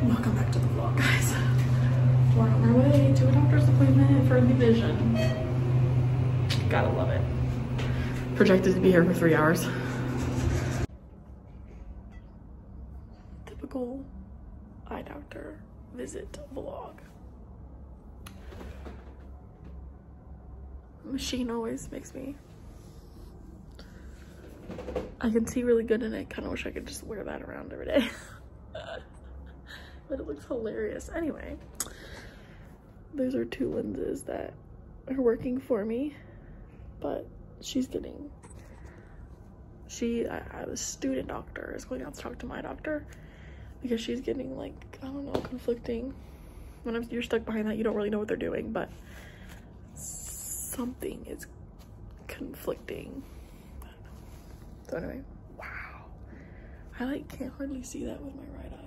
Welcome back to the vlog, guys. We're on our way to a doctor's appointment for the vision. Gotta love it. Projected to be here for 3 hours. Typical eye doctor visit vlog. Machine always makes me, I can see really good in it. Kind of wish I could just wear that around every day. But it looks hilarious. Anyway, those are 2 lenses that are working for me, but she's getting, I was student doctor is going out to talk to my doctor because she's getting, like, I don't know, conflicting. When you're stuck behind that, you don't really know what they're doing, but something is conflicting. So anyway, wow. I like can't hardly see that with my right eye.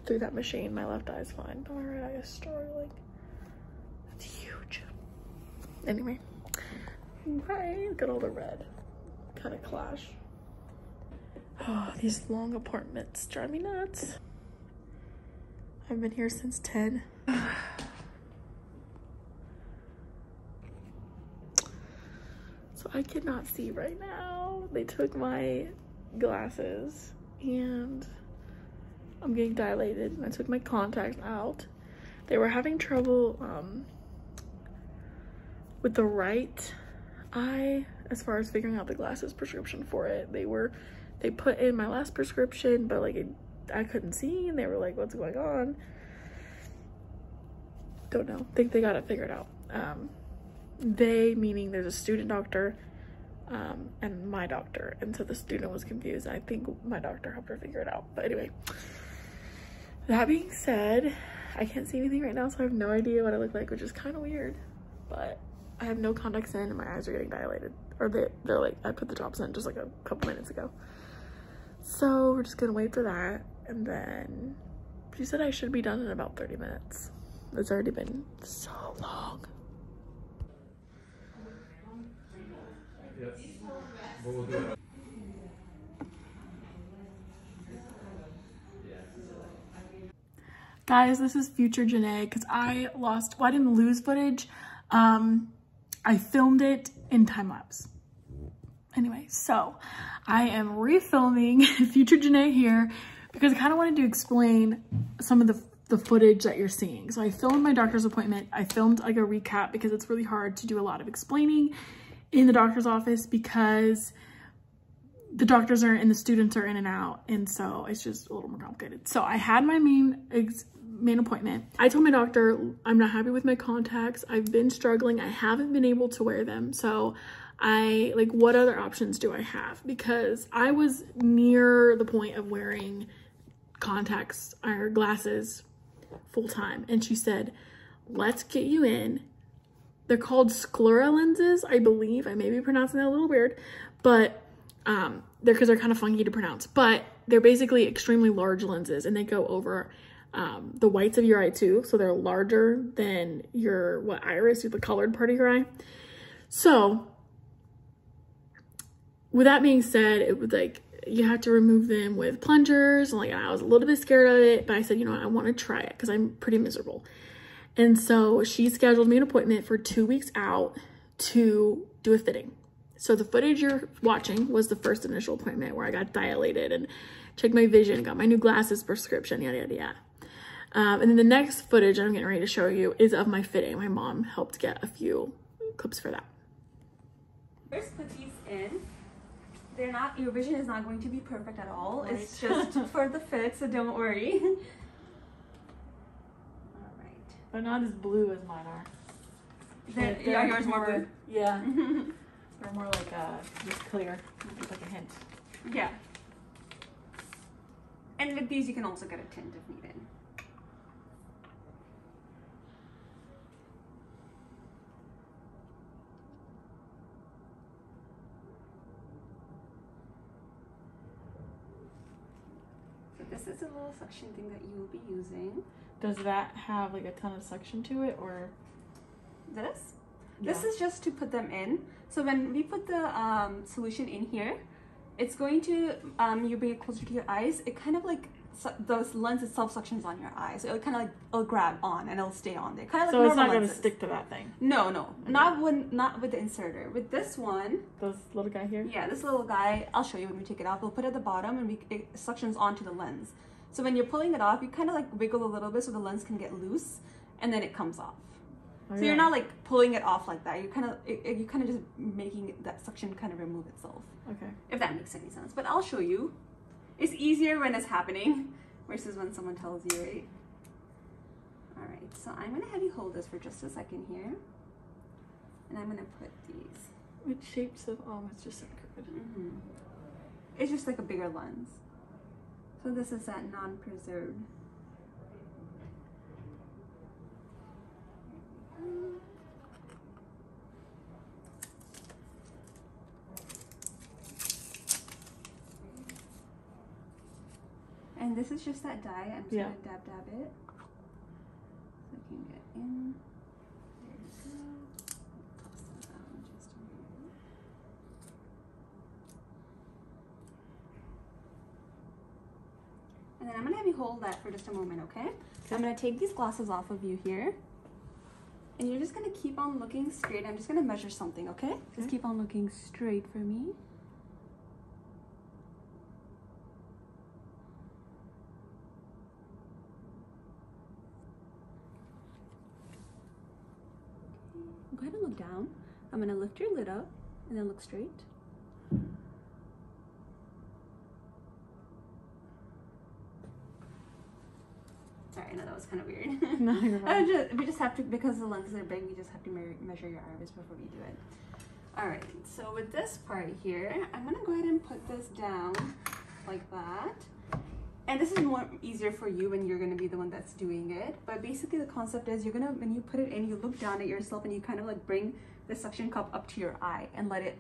Through that machine, my left eye is fine, but my right eye is startling. That's huge. Anyway, bye. Look at all the red. Kind of clash. Oh, these long appointments drive me nuts. I've been here since 10. So I cannot see right now. They took my glasses and I'm getting dilated, and I took my contacts out. They were having trouble with the right eye as far as figuring out the glasses prescription for it. They put in my last prescription, but like I couldn't see, and they were like, what's going on? Don't know. Think they got it figured out. They, meaning there's a student doctor and my doctor, and so the student was confused. I think my doctor helped her figure it out. But anyway, that being said, I can't see anything right now, so I have no idea what I look like, which is kind of weird. But I have no contacts in and my eyes are getting dilated, or they're like, I put the drops in just like a couple minutes ago. So we're just gonna wait for that, and then she said I should be done in about 30 minutes. It's already been so long. Yes. We'll do it. Guys, this is future Janae, because I didn't lose footage. I filmed it in time-lapse. Anyway, so I am refilming future Janae here because I kind of wanted to explain some of the footage that you're seeing. So I filmed my doctor's appointment. I filmed like a recap because it's really hard to do a lot of explaining in the doctor's office because the doctors are and the students are in and out, and so it's just a little more complicated. So I had my main appointment. I told my doctor I'm not happy with my contacts. I've been struggling. I haven't been able to wear them. So what other options do I have? Because I was near the point of wearing contacts or glasses full time, and she said, let's get you in. They're called Sclera Lenses, I believe. I may be pronouncing that a little weird, but because they're kind of funky to pronounce, but they're basically extremely large lenses, and they go over the whites of your eye too. So they're larger than your iris, the colored part of your eye. So with that being said, it was like you have to remove them with plungers, and like I was a little bit scared of it, but I said, you know what, I want to try it because I'm pretty miserable. And so she scheduled me an appointment for 2 weeks out to do a fitting. So the footage you're watching was the first initial appointment where I got dilated and checked my vision, got my new glasses prescription, yada, yada, yada. And then the next footage I'm getting ready to show you is of my fitting. My mom helped get a few clips for that. First, put these in. Your vision is not going to be perfect at all. Right. It's just for the fit, so don't worry. But not as blue as mine are. Yeah, yours more blue. Yeah. They're more like just clear, just like a hint. Yeah. And with these, you can also get a tint if needed. So this is a little suction thing that you will be using. Does that have like a ton of suction to it, or? This? Yeah. This is just to put them in. So when we put the solution in here, it's going to, you bring it closer to your eyes. It kind of like the lens itself suctions on your eye, so it'll kind of like it'll grab on and it'll stay on there. Kind of like so it's not lenses. gonna stick to that thing. No, Okay. not with the inserter. With this one, This little guy here. yeah, this little guy, I'll show you when we take it off. We'll put it at the bottom and it suctions onto the lens. So when you're pulling it off, you kind of like wiggle a little bit so the lens can get loose, and then it comes off. Oh, so you're not like pulling it off like that. You kind of just making that suction kind of remove itself. Okay. If that makes any sense. But I'll show you. It's easier when it's happening versus when someone tells you, right? All right. So I'm gonna have you hold this for just a second here, and I'm gonna put these. Which shapes of? Oh, it's just so good. It's just like a bigger lens. So this is that non-preserved. And this is just that dye. I'm just gonna dab it so I can get in. There you go. Toss that out just a minute. And then I'm gonna have you hold that for just a moment, okay? So I'm gonna take these glasses off of you here. And you're just gonna keep on looking straight. I'm just gonna measure something, okay? Just keep on looking straight for me. Go ahead and look down. I'm gonna lift your lid up and then look straight. Sorry, I know that was kind of weird. No, you're fine. We just have to, because the lenses are big, we just have to measure your iris before we do it. All right, so with this part here, I'm gonna go ahead and put this down like that. And this is more easier for you when you're gonna be the one that's doing it. But basically the concept is you're gonna, when you put it in, you look down at yourself and you kind of like bring the suction cup up to your eye and let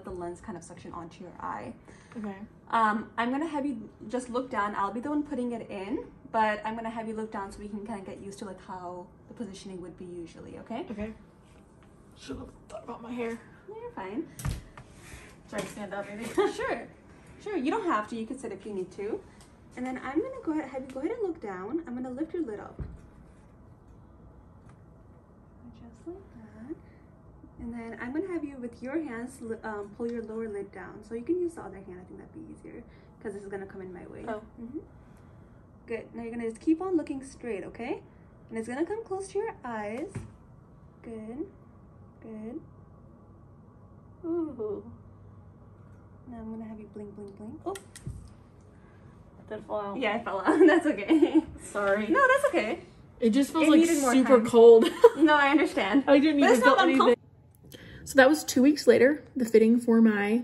the lens kind of suction onto your eye. Okay. I'm gonna have you just look down. I'll be the one putting it in, but I'm gonna have you look down so we can kind of get used to like how the positioning would be usually, okay? Okay. Should have thought about my hair. Yeah, you're fine. Should I stand up maybe? Sure. You don't have to. You can sit if you need to. And then I'm gonna have you go ahead and look down. I'm gonna lift your lid up. Just like that. And then I'm gonna have you, with your hands, pull your lower lid down. So you can use the other hand. I think that'd be easier because this is gonna come in my way. Oh. Good. Now you're gonna just keep on looking straight, okay? And it's gonna come close to your eyes. Good. Good. Ooh. Now I'm gonna have you blink, blink, blink. Oh. Did it fall out? Yeah, I fell out. That's okay. Sorry. No, that's okay. It just feels It like needed more super time. cold. No, I understand. I didn't even feel anything. So that was 2 weeks later, the fitting for my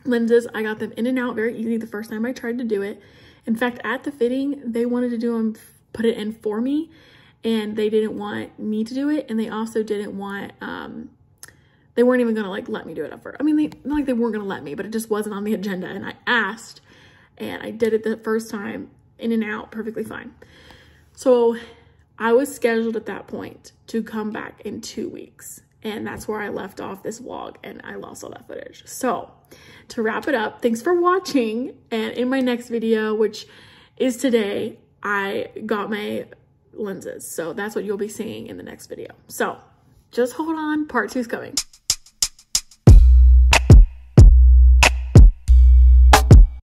lenses. I got them in and out very easy the first time I tried to do it. In fact, at the fitting, they wanted to do them, put it in for me, and they didn't want me to do it. And they also didn't want, they weren't even gonna like let me do it at first. I mean, not like they weren't gonna let me, but it just wasn't on the agenda. And I asked, and I did it the first time, in and out, perfectly fine. So I was scheduled at that point to come back in 2 weeks. And that's where I left off this vlog, and I lost all that footage. So to wrap it up, thanks for watching. And in my next video, which is today, I got my lenses. So that's what you'll be seeing in the next video. So just hold on, part 2 is coming.